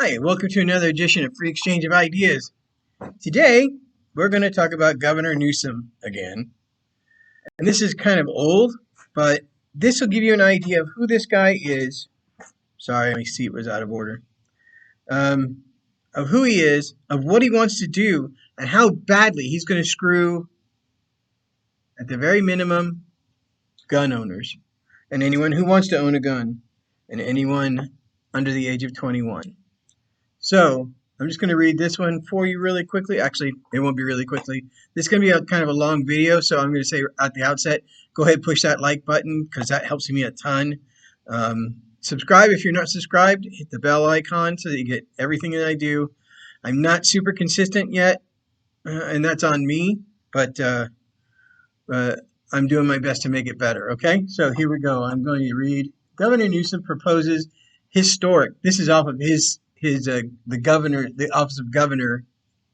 Hi, welcome to another edition of Free Exchange of Ideas. Today, we're going to talk about Governor Newsom again. And this is kind of old, but this will give you an idea of who this guy is. Sorry, my seat was out of order. Of who he is, of what he wants to do, and how badly he's going to screw, at the very minimum, gun owners, and anyone who wants to own a gun, and anyone under the age of 21. So, I'm just going to read this one for you really quickly. Actually, it won't be really quickly. This is going to be kind of a long video, so I'm going to say at the outset, go ahead and push that like button because that helps me a ton. Subscribe if you're not subscribed. Hit the bell icon so that you get everything that I do. I'm not super consistent yet, and that's on me, but I'm doing my best to make it better, okay? So here we go. I'm going to read. Governor Newsom proposes historic. This is off of the Office of Governor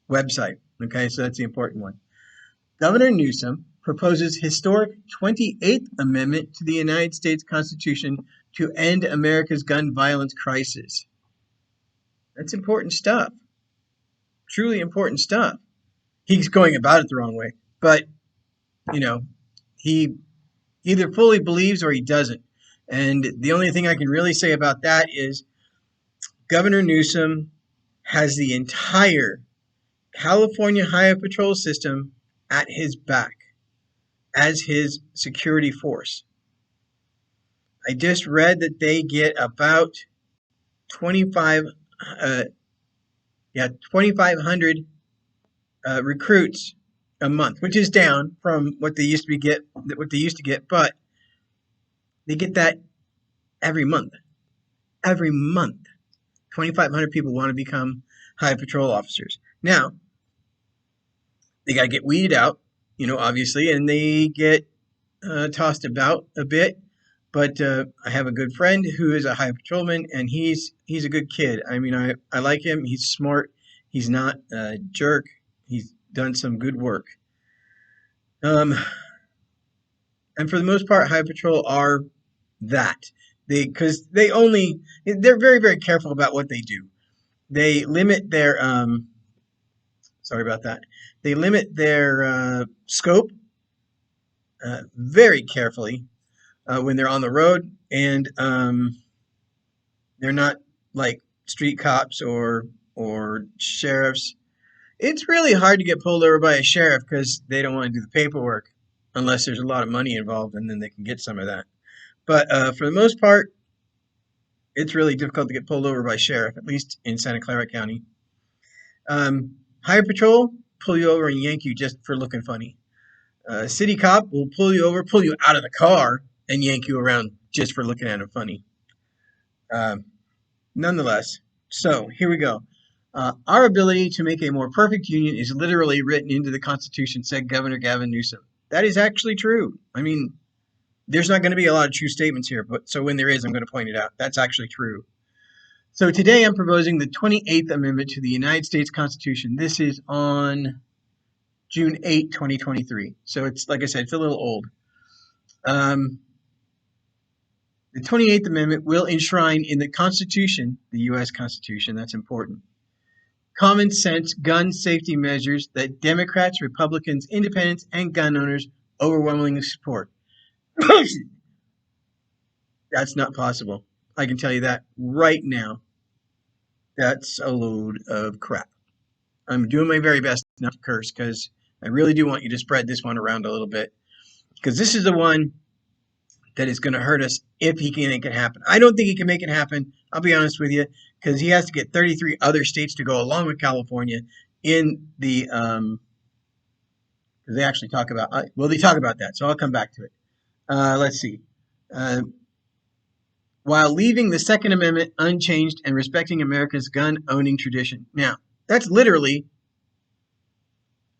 website. Okay, so that's the important one. Governor Newsom proposes historic 28th Amendment to the United States Constitution to end America's gun violence crisis. That's important stuff. Truly important stuff. He's going about it the wrong way, but he either fully believes or he doesn't. And the only thing I can really say about that is Governor Newsom has the entire California Highway Patrol system at his back as his security force. I just read that they get about 2,500 recruits a month, which is down from what they used to get, but they get that every month. Every month. 2,500 people want to become Highway Patrol officers. Now, they got to get weeded out, obviously, and they get tossed about a bit. But I have a good friend who is a Highway Patrolman, and he's a good kid. I mean, I like him. He's smart. He's not a jerk. He's done some good work. And for the most part, Highway Patrol are that. Because they're very, very careful about what they do. They limit their, They limit their scope very carefully when they're on the road, and they're not like street cops or sheriffs. It's really hard to get pulled over by a sheriff because they don't want to do the paperwork unless there's a lot of money involved, and then they can get some of that. But for the most part, it's really difficult to get pulled over by sheriff, at least in Santa Clara County. Highway Patrol pull you over and yank you just for looking funny. City cop will pull you over, pull you out of the car, and yank you around just for looking at him funny. Nonetheless, so here we go. Our ability to make a more perfect union is literally written into the Constitution, said Governor Gavin Newsom. That is actually true. I mean, there's not going to be a lot of true statements here, but so when there is, I'm going to point it out. That's actually true. So today I'm proposing the 28th Amendment to the United States Constitution. This is on June 8, 2023. So it's, like I said, it's a little old. The 28th Amendment will enshrine in the Constitution, the U.S. Constitution, that's important, common sense gun safety measures that Democrats, Republicans, Independents, and gun owners overwhelmingly support. That's not possible. I can tell you that right now. That's a load of crap. I'm doing my very best not to curse because I really do want you to spread this one around a little bit, because this is the one that is going to hurt us if he can make it happen. I don't think he can make it happen, I'll be honest with you, because he has to get 33 other states to go along with California in the they actually talk about they talk about that, so I'll come back to it. Let's see. While leaving the Second Amendment unchanged and respecting America's gun-owning tradition. Now, that's literally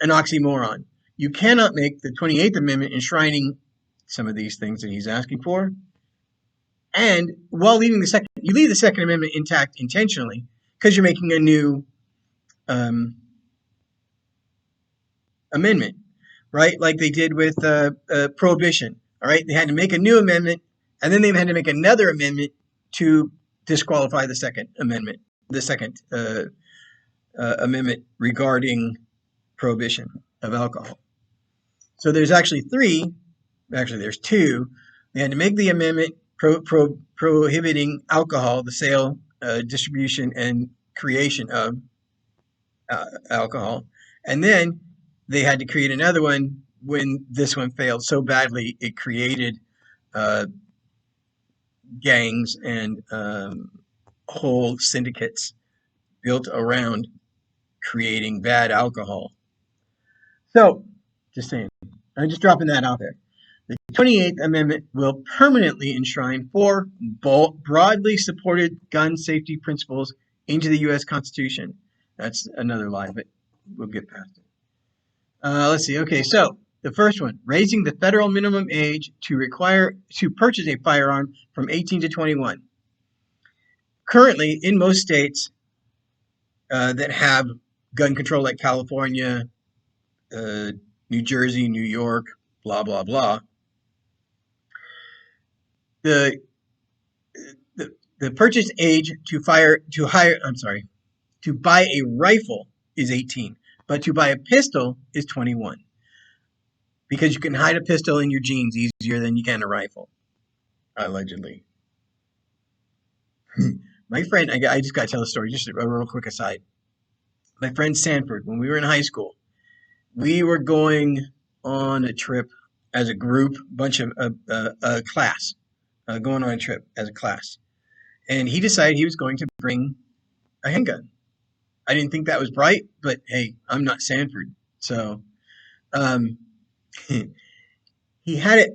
an oxymoron. You cannot make the 28th Amendment enshrining some of these things that he's asking for, and while leaving you leave the Second Amendment intact intentionally because you're making a new amendment, right? Like they did with prohibition. All right, they had to make a new amendment, and then they had to make another amendment to disqualify the Second Amendment. the second amendment regarding prohibition of alcohol. So there's actually three. Actually, there's two. They had to make the amendment prohibiting alcohol, the sale, distribution, and creation of alcohol, and then they had to create another one when this one failed so badly it created uh, gangs and whole syndicates built around creating bad alcohol. So, just saying, I'm just dropping that out there. The 28th Amendment will permanently enshrine four broadly supported gun safety principles into the U.S. Constitution. That's another lie, but we'll get past it. Let's see. Okay, so the first one, raising the federal minimum age to purchase a firearm from 18 to 21. Currently, in most states that have gun control, like California, New Jersey, New York, blah blah blah, the the purchase age to buy a rifle is 18, but to buy a pistol is 21, because you can hide a pistol in your jeans easier than you can a rifle, allegedly. My friend, I just got to tell a story, just a real quick aside. My friend Sanford, when we were in high school, we were going on a trip as a group, bunch of a class, going on a trip as a class. And he decided he was going to bring a handgun. I didn't think that was right, but hey, I'm not Sanford. So um, he had it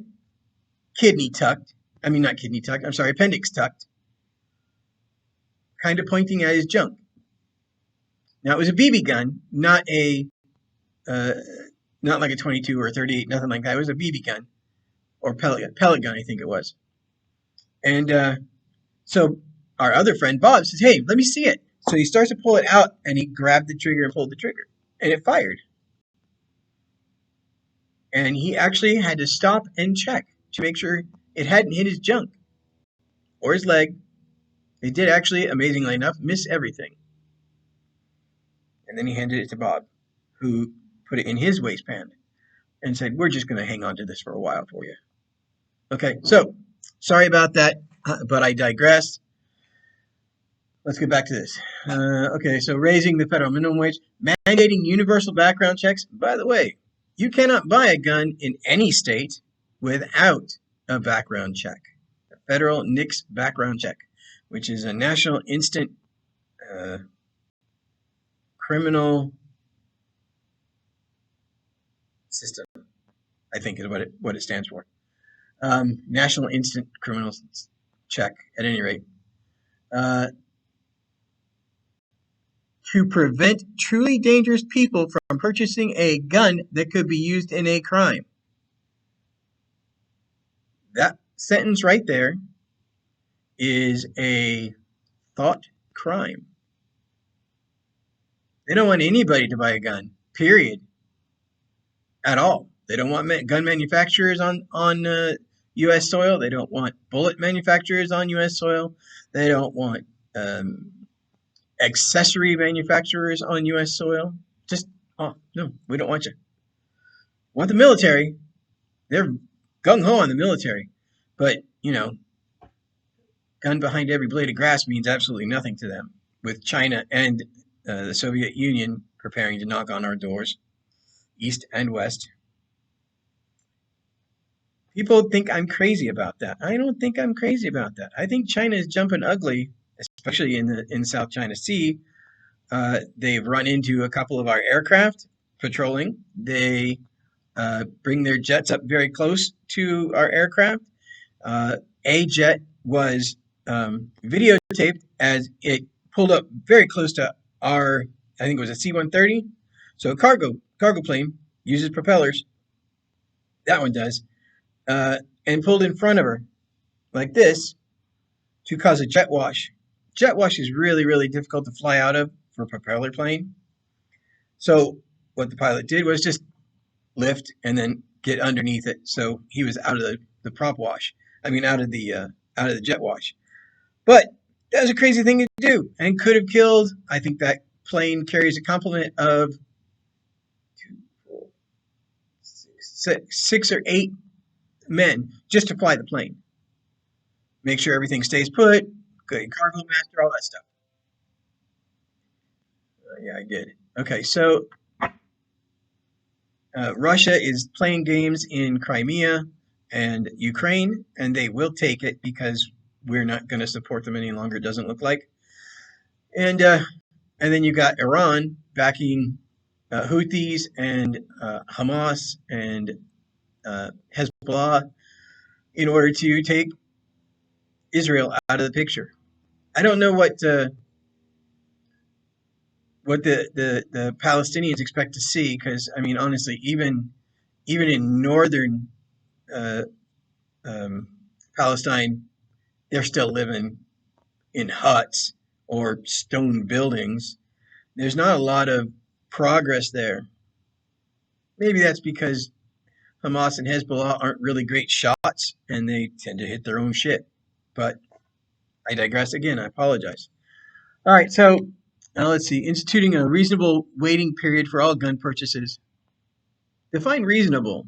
kidney tucked. I mean, not kidney tucked. I'm sorry, appendix tucked, kind of pointing at his junk. Now, it was a BB gun, uh, not like a 22 or a 38, nothing like that. It was a BB gun or pellet gun, I think it was. And so our other friend Bob says, "Hey, let me see it." So he starts to pull it out, and he grabbed the trigger and pulled the trigger, and it fired. And he actually had to stop and check to make sure it hadn't hit his junk or his leg. It did actually, amazingly enough, miss everything. And then he handed it to Bob, who put it in his waistband and said, "We're just going to hang on to this for a while for you." Okay, so sorry about that, but I digress. Let's get back to this. Okay, so raising the federal minimum wage, mandating universal background checks. By the way, you cannot buy a gun in any state without a background check, a federal NICS background check, which is a National Instant Criminal System, I think is what it stands for. National Instant Criminal Check, at any rate. To prevent truly dangerous people from purchasing a gun that could be used in a crime. That sentence right there is a thought crime. They don't want anybody to buy a gun, period, at all. They don't want gun manufacturers on U.S. soil. They don't want bullet manufacturers on U.S. soil. They don't want accessory manufacturers on U.S. soil. Just, oh, no, we don't want you. Want the military. They're gung-ho on the military. But, gun behind every blade of grass means absolutely nothing to them, with China and the Soviet Union preparing to knock on our doors, east and west. People think I'm crazy about that. I don't think I'm crazy about that. I think China is jumping ugly, especially in the South China Sea. They've run into a couple of our aircraft patrolling. They bring their jets up very close to our aircraft. A jet was videotaped as it pulled up very close to our, I think it was a C-130. So a cargo plane uses propellers. That one does. And pulled in front of her like this to cause a jet wash. Jet wash is really, really difficult to fly out of for a propeller plane. So what the pilot did was just lift and then get underneath it. So he was out of the prop wash. I mean, out of the jet wash. But That was a crazy thing to do and could have killed. I think that plane carries a complement of six or eight men just to fly the plane. Make sure everything stays put, good cargo master, all that stuff. Yeah, I did. Okay, so Russia is playing games in Crimea and Ukraine, and they will take it because we're not going to support them any longer. It doesn't look like. And then you got Iran backing Houthis and Hamas and Hezbollah in order to take Israel out of the picture. I don't know what the Palestinians expect to see because I mean honestly even in northern uh, um, Palestine they're still living in huts or stone buildings. There's not a lot of progress there. Maybe that's because Hamas and Hezbollah aren't really great shots and they tend to hit their own shit. But I digress again. I apologize. All right, so let's see. Instituting a reasonable waiting period for all gun purchases. Define reasonable.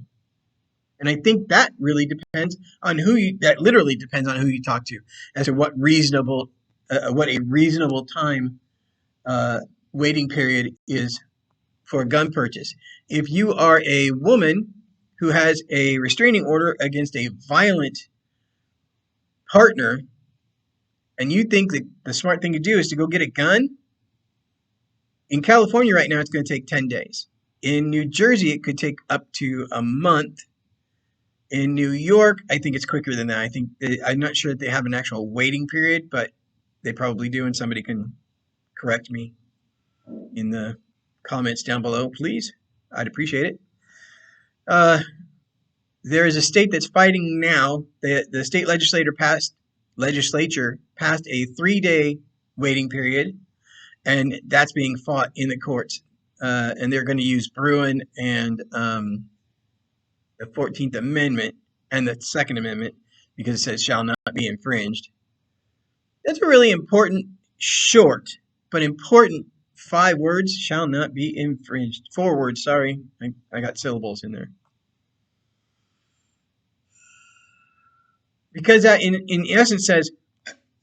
And I think that really depends on that literally depends on who you talk to as to what a reasonable time uh, waiting period is for a gun purchase. If you are a woman who has a restraining order against a violent partner and you think that the smart thing to do is to go get a gun, in California right now it's going to take 10 days. In New Jersey, it could take up to a month. In New York, I think it's quicker than that. I'm not sure that they have an actual waiting period, but they probably do, and somebody can correct me in the comments down below, please. I'd appreciate it. There is a state that's fighting now. The state legislature passed a 3-day waiting period, and that's being fought in the courts. And they're going to use Bruin and the 14th Amendment and the Second Amendment because it says shall not be infringed. That's a really important, short, but important 5 words, shall not be infringed. 4 words, sorry. I got syllables in there. Because that in essence says,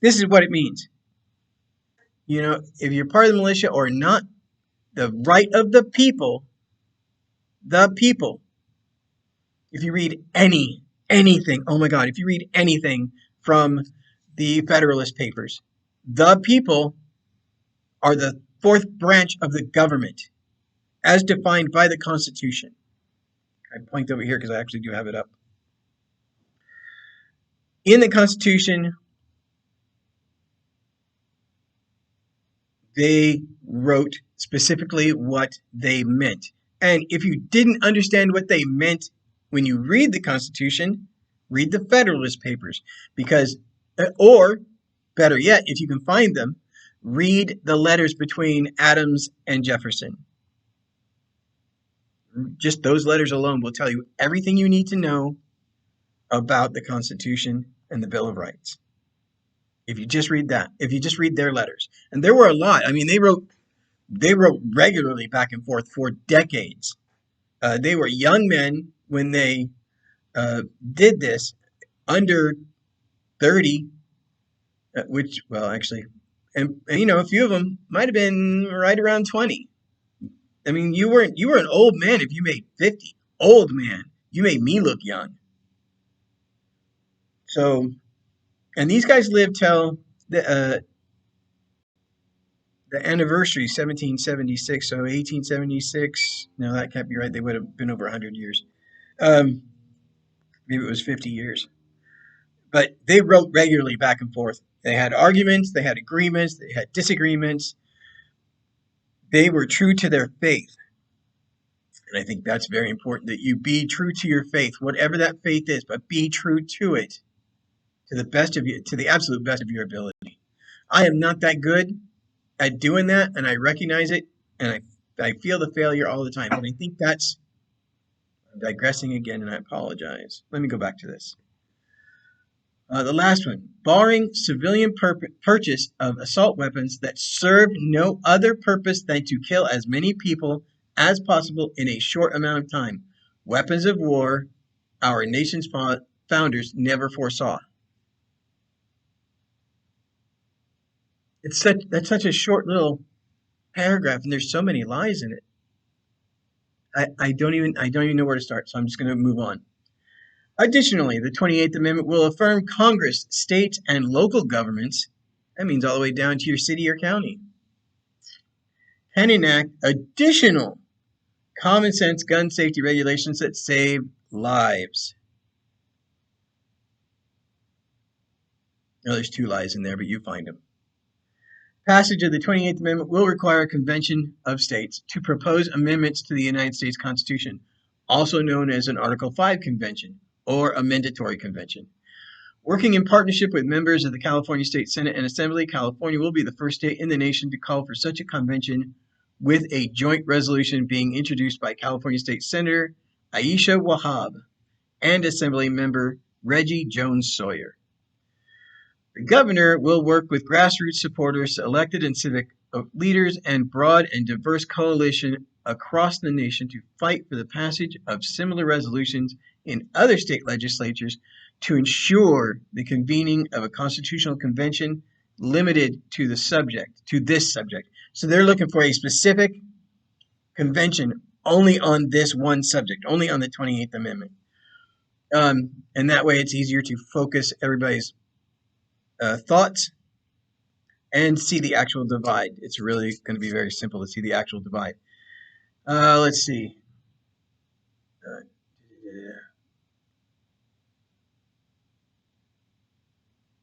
this is what it means. You know, if you're part of the militia or not, the right of the people, if you read anything, oh my God, if you read anything from the Federalist Papers, the people are the 4th branch of the government as defined by the Constitution. I point over here because I actually do have it up. In the Constitution, they wrote specifically what they meant. And if you didn't understand what they meant when you read the Constitution, read the Federalist Papers. Because, or better yet, if you can find them, read the letters between Adams and Jefferson. Just those letters alone will tell you everything you need to know about the Constitution and the Bill of Rights. If you just read that, if you just read their letters. And there were a lot. I mean, they wrote regularly back and forth for decades. They were young men when they did this, under 30, which, well, actually, and you know, a few of them might have been right around 20. I mean, you were an old man if you made 50. Old man. You made me look young. So, and these guys lived till the anniversary, 1776. So 1876. No, that can't be right. They would have been over 100 years. Maybe it was 50 years. But they wrote regularly back and forth. They had arguments, they had agreements, they had disagreements. They were true to their faith. And I think that's very important that you be true to your faith, whatever that faith is, but be true to it to the absolute best of your ability. I am not that good at doing that, and I recognize it, and I feel the failure all the time. But I think I'm digressing again, and I apologize. Let me go back to this. The last one, barring civilian purchase of assault weapons that serve no other purpose than to kill as many people as possible in a short amount of time. Weapons of war our nation's founders never foresaw. That's such a short little paragraph, and there's so many lies in it. I don't even know where to start, so I'm just going to move on. Additionally, the 28th Amendment will affirm Congress, states, and local governments, that means all the way down to your city or county, can enact additional common sense gun safety regulations that save lives. No, there's two lies in there, but you find them. Passage of the 28th Amendment will require a convention of states to propose amendments to the United States Constitution, also known as an Article 5 convention or a mandatory convention. Working in partnership with members of the California State Senate and Assembly, California will be the first state in the nation to call for such a convention, with a joint resolution being introduced by California State Senator Aisha Wahab and Assembly member Reggie Jones Sawyer. The governor will work with grassroots supporters, elected and civic leaders, and broad and diverse coalition across the nation to fight for the passage of similar resolutions in other state legislatures to ensure the convening of a constitutional convention limited to this subject. So they're looking for a specific convention only on this one subject, only on the 28th Amendment. And that way it's easier to focus everybody's thoughts and see the actual divide. It's really going to be very simple to see the actual divide. Let's see.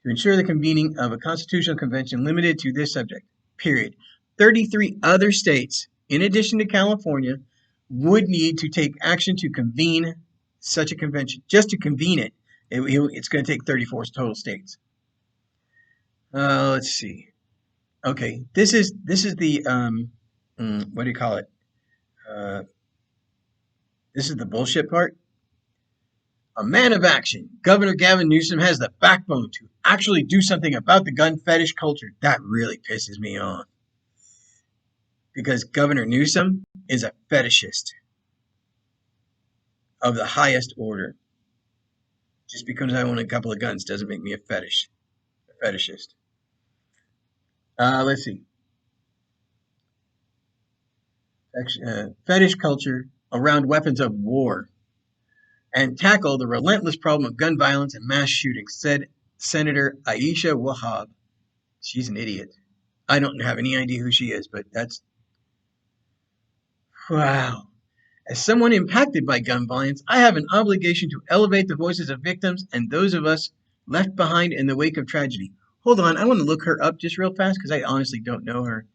To ensure the convening of a constitutional convention limited to this subject, period. 33 other states, in addition to California, would need to take action to convene such a convention. Just to convene it, it's going to take 34 total states. Let's see. Okay, this is the what do you call it? This is the bullshit part. A man of action, Governor Gavin Newsom has the backbone to actually do something about the gun fetish culture. That really pisses me off. Because Governor Newsom is a fetishist of the highest order. Just because I own a couple of guns doesn't make me a fetishist. Let's see. Fetish culture around weapons of war and tackle the relentless problem of gun violence and mass shootings, said Senator Aisha Wahab. She's an idiot. I don't have any idea who she is, but that's... Wow. As someone impacted by gun violence, I have an obligation to elevate the voices of victims and those of us left behind in the wake of tragedy. Hold on, I want to look her up just real fast because I honestly don't know her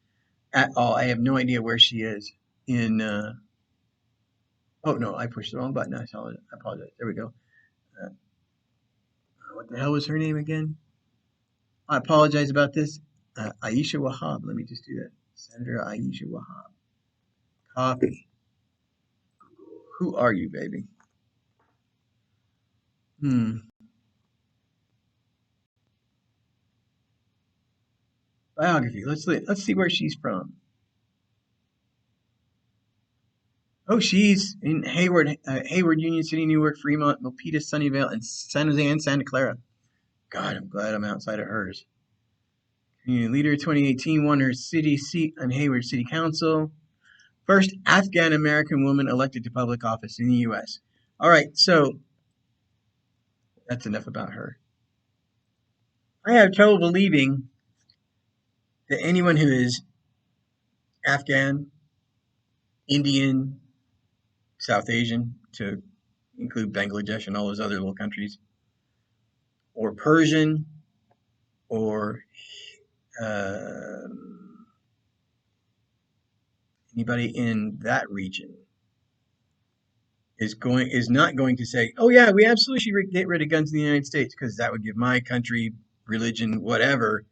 at all. I have no idea where she is in... Oh, no, I pushed the wrong button. I apologize. There we go. What the hell was her name again? I apologize about this. Aisha Wahab. Let me just do that. Senator Aisha Wahab. Copy. Who are you, baby? Biography. Let's see where she's from. Oh, she's in Hayward, Union City, Newark, Fremont, Milpitas, Sunnyvale, and San Jose and Santa Clara. God, I'm glad I'm outside of hers. Community leader, 2018, won her city seat on Hayward City Council. First Afghan American woman elected to public office in the U.S. All right, so that's enough about her. I have trouble believing that anyone who is Afghan, Indian, South Asian, to include Bangladesh and all those other little countries, or Persian, or anybody in that region is not going to say, "Oh yeah, we absolutely should get rid of guns in the United States," because that would give my country, religion, whatever,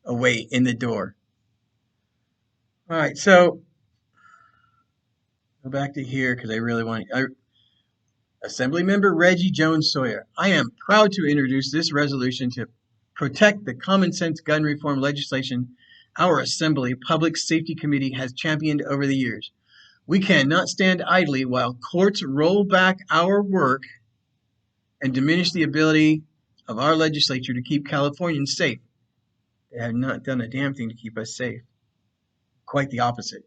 away in the door. All right, so go back to here because I really want. Assemblymember Reggie Jones Sawyer. I am proud to introduce this resolution to protect the common sense gun reform legislation our Assembly Public Safety Committee has championed over the years. We cannot stand idly while courts roll back our work and diminish the ability of our legislature to keep Californians safe. They have not done a damn thing to keep us safe. Quite the opposite.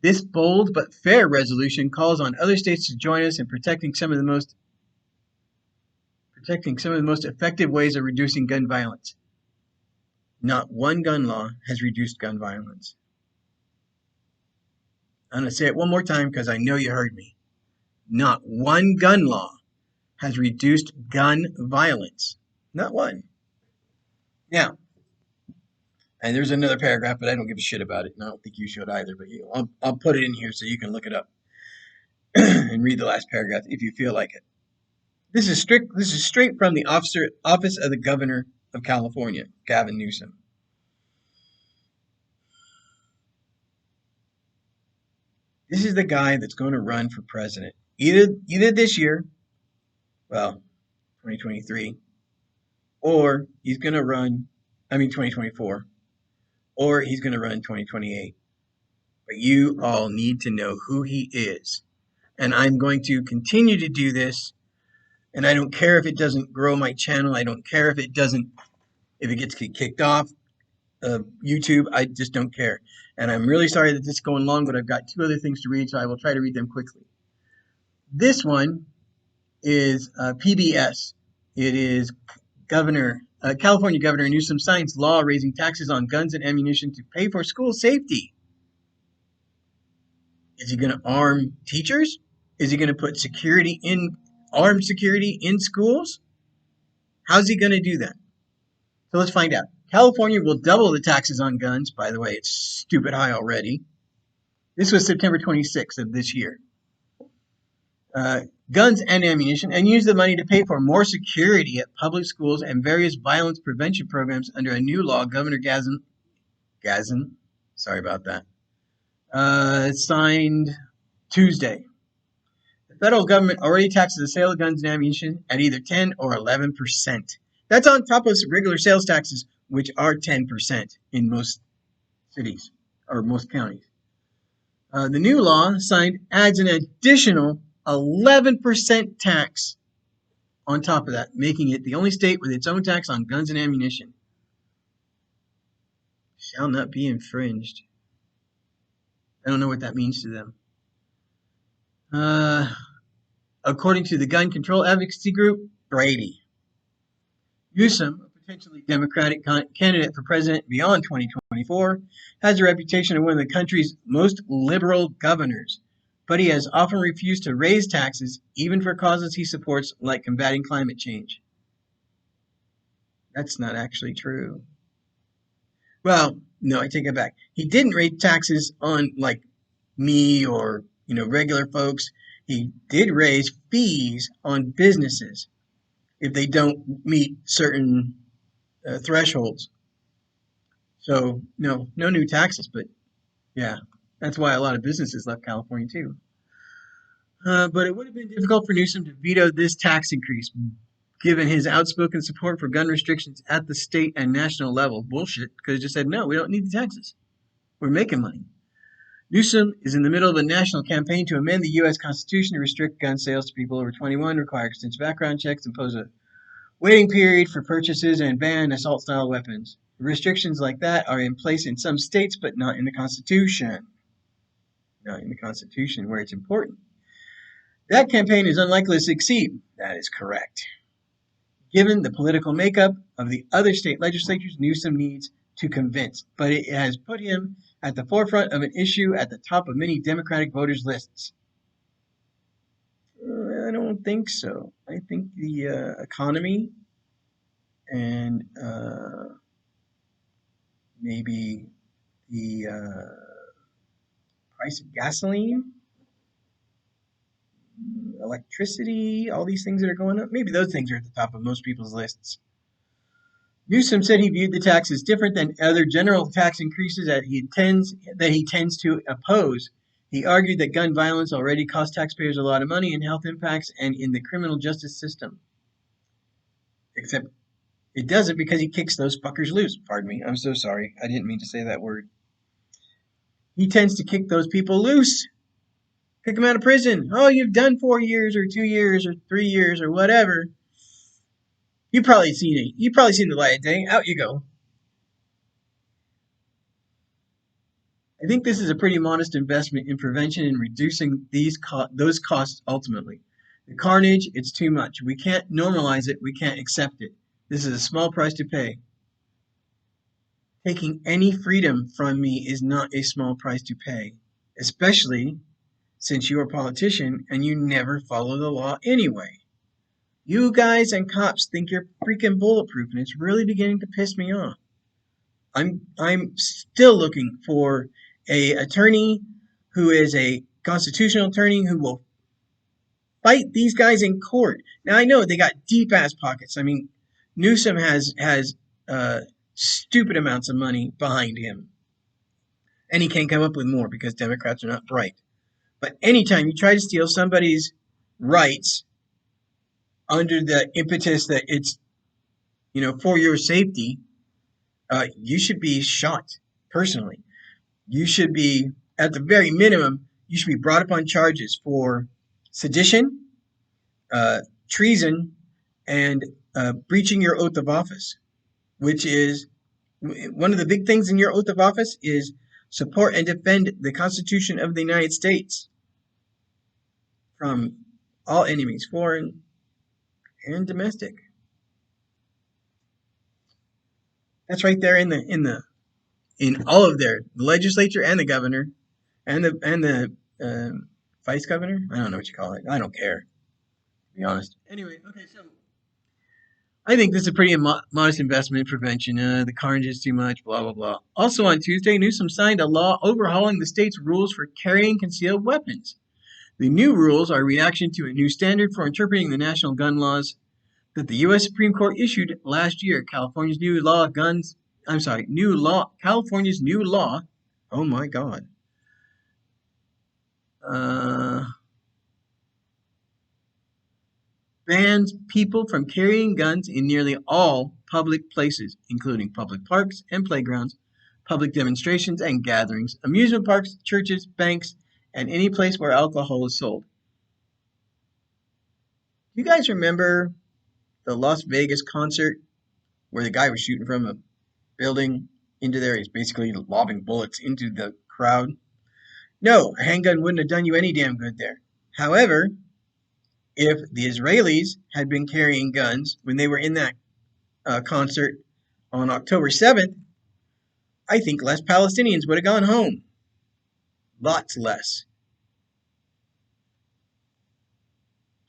This bold but fair resolution calls on other states to join us in protecting some of the most effective ways of reducing gun violence. Not one gun law has reduced gun violence. I'm going to say it one more time because I know you heard me. Not one gun law has reduced gun violence. Not one. Now, and there's another paragraph, but I don't give a shit about it, and I don't think you should either. But I'll put it in here so you can look it up and read the last paragraph if you feel like it. This is straight from the office of the Governor of California, Gavin Newsom. This is the guy that's going to run for president either this year, well, 2023, or he's going to run, 2024, or he's going to run 2028. But you all need to know who he is. And I'm going to continue to do this. And I don't care if it doesn't grow my channel. I don't care if it gets kicked off YouTube. I just don't care. And I'm really sorry that this is going long, but I've got two other things to read, so I will try to read them quickly. This one is PBS. It is California Governor Newsom signs law raising taxes on guns and ammunition to pay for school safety. Is he going to arm teachers? Is he going to put armed security in schools? How's he going to do that? So let's find out. California will double the taxes on guns. By the way, it's stupid high already. This was September 26th of this year. Guns and ammunition, and use the money to pay for more security at public schools and various violence prevention programs under a new law Governor Gazin, sorry about that, signed Tuesday. The federal government already taxes the sale of guns and ammunition at either 10 or 11%. That's on top of regular sales taxes, which are 10% in most cities or most counties. The new law signed adds an additional 11% tax on top of that, making it the only state with its own tax on guns and ammunition. Shall not be infringed. I don't know what that means to them. According to the gun control advocacy group, Brady. Newsom, a potentially Democratic candidate for president beyond 2024, has a reputation of one of the country's most liberal governors, but he has often refused to raise taxes, even for causes he supports, like combating climate change. That's not actually true. Well, no, I take it back. He didn't raise taxes on, like, me or, regular folks. He did raise fees on businesses if they don't meet certain thresholds. So, no new taxes, but yeah, that's why a lot of businesses left California too. But it would have been difficult for Newsom to veto this tax increase, given his outspoken support for gun restrictions at the state and national level. Bullshit, because he just said, no, we don't need the taxes. We're making money. Newsom is in the middle of a national campaign to amend the U.S. Constitution to restrict gun sales to people over 21, require extensive background checks, impose a waiting period for purchases, and ban assault-style weapons. Restrictions like that are in place in some states, but not in the Constitution. Not in the Constitution, where it's important. That campaign is unlikely to succeed. That is correct. Given the political makeup of the other state legislatures, Newsom needs to convince, but it has put him at the forefront of an issue at the top of many Democratic voters' lists. I don't think so. I think the economy and maybe the price of gasoline, electricity, all these things that are going up, maybe those things are at the top of most people's lists. Newsom said he viewed the tax as different than other general tax increases that he tends to oppose. He argued that gun violence already costs taxpayers a lot of money in health impacts and in the criminal justice system. Except it doesn't because he kicks those fuckers loose. Pardon me. I'm so sorry. I didn't mean to say that word. He tends to kick those people loose. Kick them out of prison. Oh, you've done 4 years or 2 years or 3 years or whatever. You've probably seen it. You've probably seen the light of day. Out you go. I think this is a pretty modest investment in prevention and reducing those costs ultimately. The carnage, it's too much. We can't normalize it. We can't accept it. This is a small price to pay. Taking any freedom from me is not a small price to pay, especially since you're a politician and you never follow the law anyway. You guys and cops think you're freaking bulletproof, and it's really beginning to piss me off. I'm still looking for a attorney who is a constitutional attorney who will fight these guys in court. Now I know they got deep ass pockets. I mean, Newsom has stupid amounts of money behind him, and he can't come up with more because Democrats are not bright. But anytime you try to steal somebody's rights under the impetus that it's for your safety, you should be shot personally. You should be, at the very minimum, you should be brought up on charges for sedition, treason, and breaching your oath of office, which is one of the big things in your oath of office is support and defend the Constitution of the United States from all enemies, foreign and domestic. That's right there in all of the legislature and the governor and the vice governor. I don't know what you call it. I don't care, to be honest. Anyway, okay, so I think this is a pretty modest investment in prevention. The carnage is too much, blah, blah, blah. Also on Tuesday, Newsom signed a law overhauling the state's rules for carrying concealed weapons. The new rules are a reaction to a new standard for interpreting the national gun laws that the U.S. Supreme Court issued last year. California's new law, oh my God, bans people from carrying guns in nearly all public places, including public parks and playgrounds, public demonstrations and gatherings, amusement parks, churches, banks, and any place where alcohol is sold. You guys remember the Las Vegas concert where the guy was shooting from a building into there? He's basically lobbing bullets into the crowd. No, a handgun wouldn't have done you any damn good there. However, if the Israelis had been carrying guns when they were in that concert on October 7th, I think less Palestinians would have gone home. Lots less.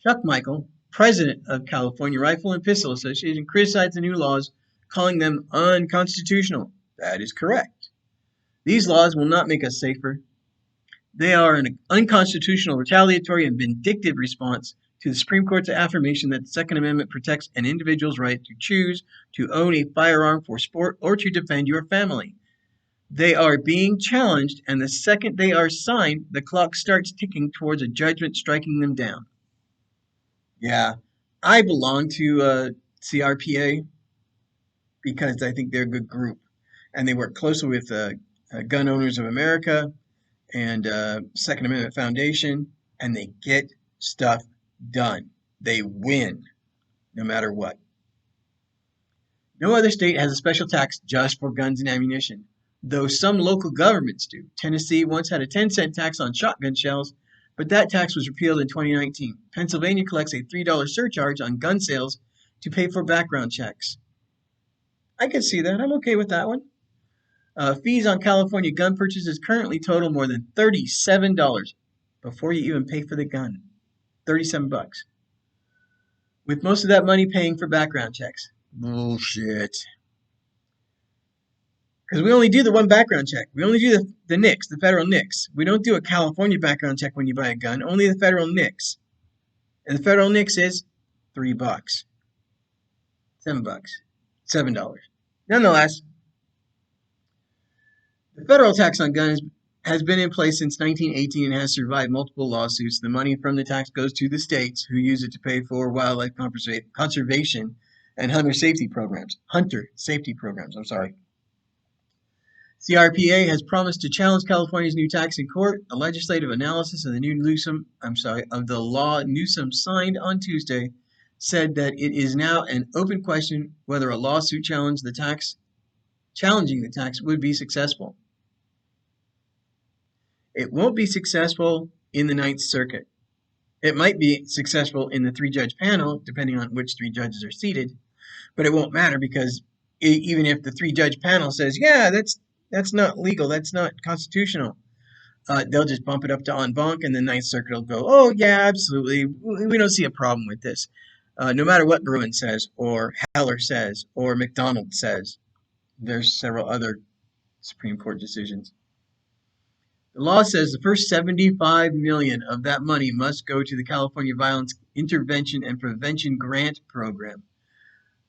Chuck Michael, president of California Rifle and Pistol Association, criticized the new laws, calling them unconstitutional. That is correct. These laws will not make us safer. They are an unconstitutional, retaliatory, and vindictive response to the Supreme Court's affirmation that the Second Amendment protects an individual's right to choose to own a firearm for sport or to defend your family. They are being challenged, and the second they are signed, the clock starts ticking towards a judgment striking them down. Yeah, I belong to CRPA because I think they're a good group, and they work closely with Gun Owners of America and Second Amendment Foundation, and they get stuff done. They win, no matter what. No other state has a special tax just for guns and ammunition, though some local governments do. Tennessee once had a 10-cent tax on shotgun shells, but that tax was repealed in 2019. Pennsylvania collects a $3 surcharge on gun sales to pay for background checks. I can see that. I'm okay with that one. Fees on California gun purchases currently total more than $37 before you even pay for the gun. 37 bucks. With most of that money paying for background checks. Bullshit. Because we only do the one background check. We only do the NICS, the federal NICS. We don't do a California background check when you buy a gun. Only the federal NICS. And the federal NICS is $3. $7. $7. Nonetheless, the federal tax on guns has been in place since 1918 and has survived multiple lawsuits. The money from the tax goes to the states, who use it to pay for wildlife conservation and Hunter safety programs, I'm sorry. CRPA has promised to challenge California's new tax in court. A legislative analysis of the law Newsom signed on Tuesday said that it is now an open question whether a lawsuit challenging the tax would be successful. It won't be successful in the Ninth Circuit. It might be successful in the three-judge panel, depending on which three judges are seated, but it won't matter because even if the three-judge panel says, yeah, that's not legal, that's not constitutional, they'll just bump it up to en banc, and the Ninth Circuit will go, oh, yeah, absolutely, we don't see a problem with this. No matter what Bruin says, or Heller says, or McDonald says, there's several other Supreme Court decisions. The law says the first $75 million of that money must go to the California Violence Intervention and Prevention Grant Program.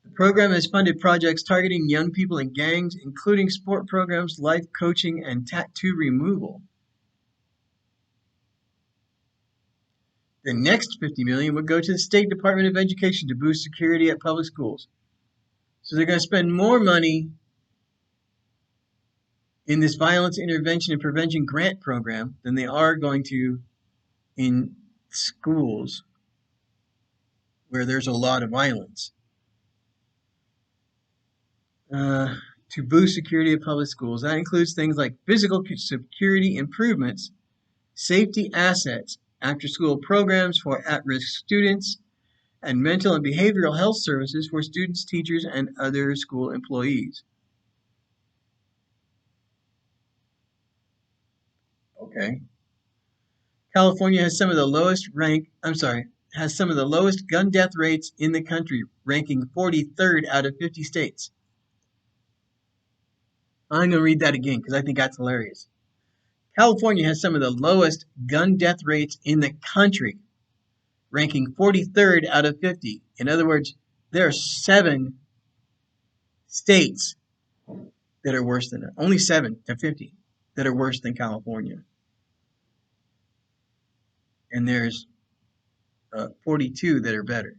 The program has funded projects targeting young people in gangs, including sport programs, life coaching, and tattoo removal. The next $50 million would go to the State Department of Education to boost security at public schools. So they're going to spend more money in this Violence Intervention and Prevention Grant Program than they are going to in schools where there's a lot of violence. To boost security of public schools. That includes things like physical security improvements, safety assets, after-school programs for at-risk students, and mental and behavioral health services for students, teachers, and other school employees. Okay. California has some of the lowest gun death rates in the country, ranking 43rd out of 50 states. I'm going to read that again because I think that's hilarious. California has some of the lowest gun death rates in the country, ranking 43rd out of 50. In other words, there are 7 states that are worse than that. Only 7 to 50 that are worse than California. And there's 42 that are better.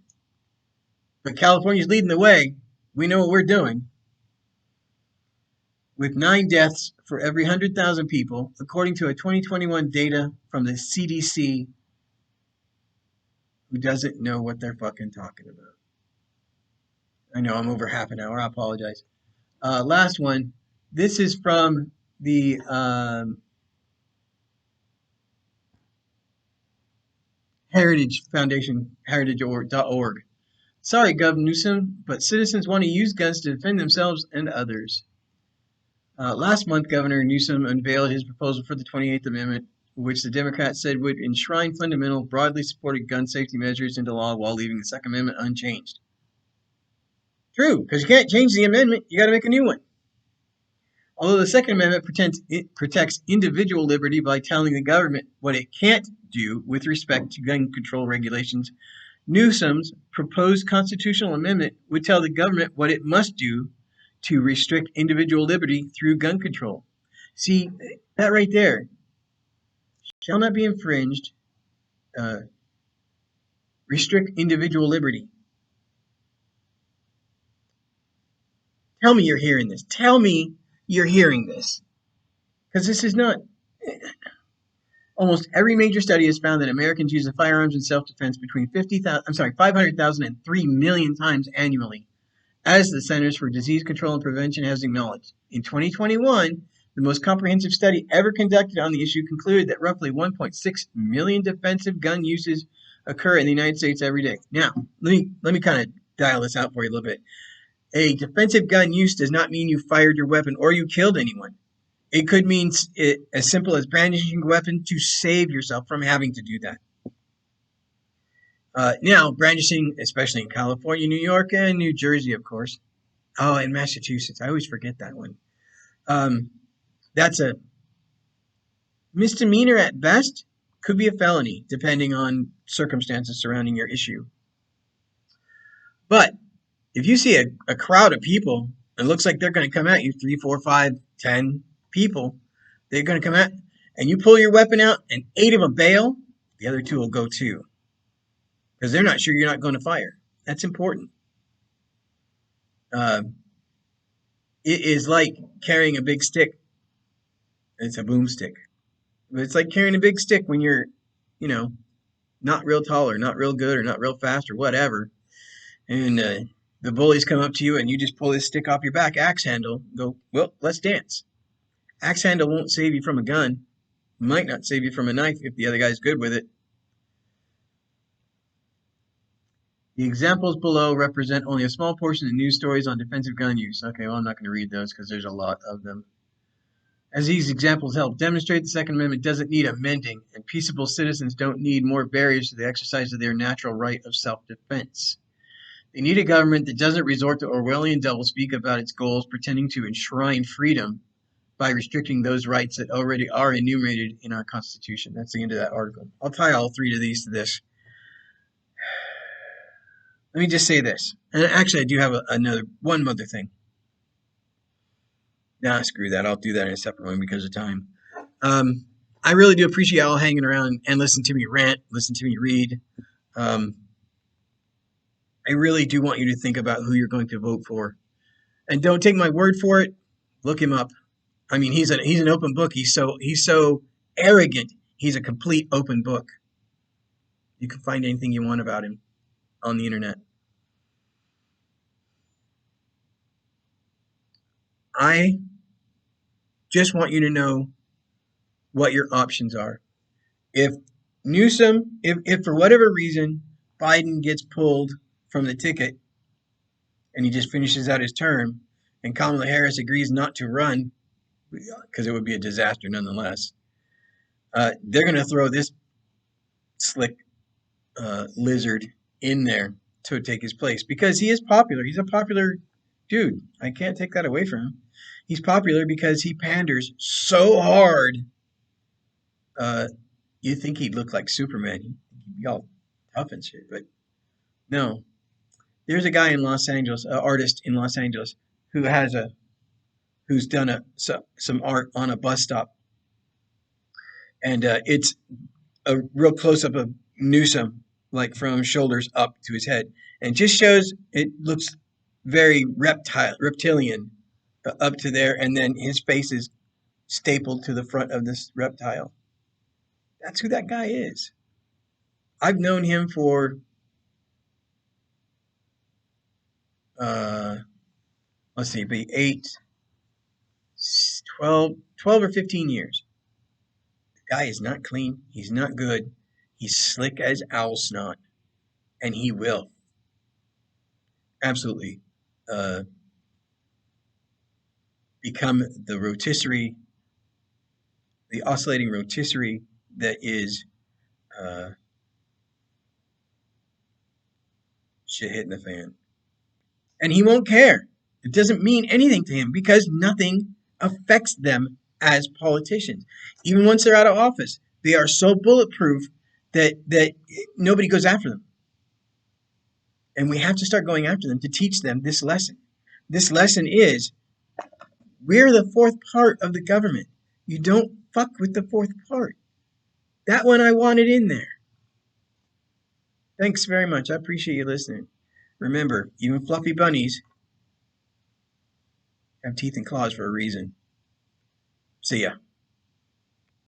But California's leading the way. We know what we're doing. With 9 deaths for every 100,000 people, according to a 2021 data from the CDC, who doesn't know what they're fucking talking about. I know I'm over half an hour. I apologize. Last one. This is from the Heritage Foundation, heritage.org. Sorry, Gov. Newsom, but citizens want to use guns to defend themselves and others. Last month, Governor Newsom unveiled his proposal for the 28th Amendment, which the Democrats said would enshrine fundamental, broadly supported gun safety measures into law while leaving the Second Amendment unchanged. True, because you can't change the amendment, you got to make a new one. Although the Second Amendment protects individual liberty by telling the government what it can't do with respect to gun control regulations, Newsom's proposed constitutional amendment would tell the government what it must do to restrict individual liberty through gun control. See, that right there, shall not be infringed, restrict individual liberty. Tell me you're hearing this. Tell me you're hearing this. Because this is not... Almost every major study has found that Americans use the firearms in self-defense between 500,000 and 3 million times annually, as the Centers for Disease Control and Prevention has acknowledged. In 2021, the most comprehensive study ever conducted on the issue concluded that roughly 1.6 million defensive gun uses occur in the United States every day. Now, let me kind of dial this out for you a little bit. A defensive gun use does not mean you fired your weapon or you killed anyone. It could mean as simple as brandishing a weapon to save yourself from having to do that. Now, brandishing, especially in California, New York, and New Jersey, of course. Oh, and Massachusetts. I always forget that one. That's a misdemeanor at best. Could be a felony, depending on circumstances surrounding your issue. But if you see a crowd of people, it looks like they're going to come at you, 3, 4, 5, 10 people, they're going to come at, and you pull your weapon out and 8 of them bail, the other 2 will go too because they're not sure you're not going to fire. That's important. Uh, it is like carrying a big stick. It's a boomstick. But it's like carrying a big stick when you're, you know, not real tall or not real good or not real fast or whatever. And the bullies come up to you and you just pull this stick off your back, axe handle, go, well, let's dance. Axe handle won't save you from a gun. Might not save you from a knife if the other guy's good with it. The examples below represent only a small portion of news stories on defensive gun use. Okay, well, I'm not going to read those because there's a lot of them. As these examples help demonstrate, the Second Amendment doesn't need amending, and peaceable citizens don't need more barriers to the exercise of their natural right of self-defense. They need a government that doesn't resort to Orwellian doublespeak about its goals, pretending to enshrine freedom by restricting those rights that already are enumerated in our Constitution. That's the end of that article. I'll tie all 3 of these to this. Let me just say this. And actually, I do have one other thing. Nah, screw that. I'll do that in a separate one because of time. I really do appreciate y'all hanging around and listen to me rant, listen to me read. I really do want you to think about who you're going to vote for. And don't take my word for it. Look him up. I mean, he's an open book. He's so arrogant. He's a complete open book. You can find anything you want about him on the internet. I just want you to know what your options are. If Newsom, if for whatever reason Biden gets pulled from the ticket and he just finishes out his term and Kamala Harris agrees not to run, because it would be a disaster nonetheless, they're going to throw this slick lizard in there to take his place because he is popular. He's a popular dude. I can't take that away from him. He's popular because he panders so hard. You think he'd look like Superman. He'd be all tough and shit, but no. There's a guy in Los Angeles, an artist in Los Angeles, who's done some art on a bus stop, and it's a real close up of Newsom, like from shoulders up to his head, and just shows it looks very reptilian up to there, and then his face is stapled to the front of this reptile. That's who that guy is. I've known him for let's see, be 8, 12 or 15 years. The guy is not clean. He's not good. He's slick as owl snot, and he will absolutely become the rotisserie, the oscillating rotisserie that is shit hitting the fan. And he won't care. It doesn't mean anything to him because nothing affects them as politicians. Even once they're out of office, they are so bulletproof that nobody goes after them. And we have to start going after them to teach them this lesson. This lesson is we're the fourth part of the government. You don't fuck with the fourth part. That one I wanted in there. Thanks very much. I appreciate you listening. Remember, even fluffy bunnies have teeth and claws for a reason. See ya.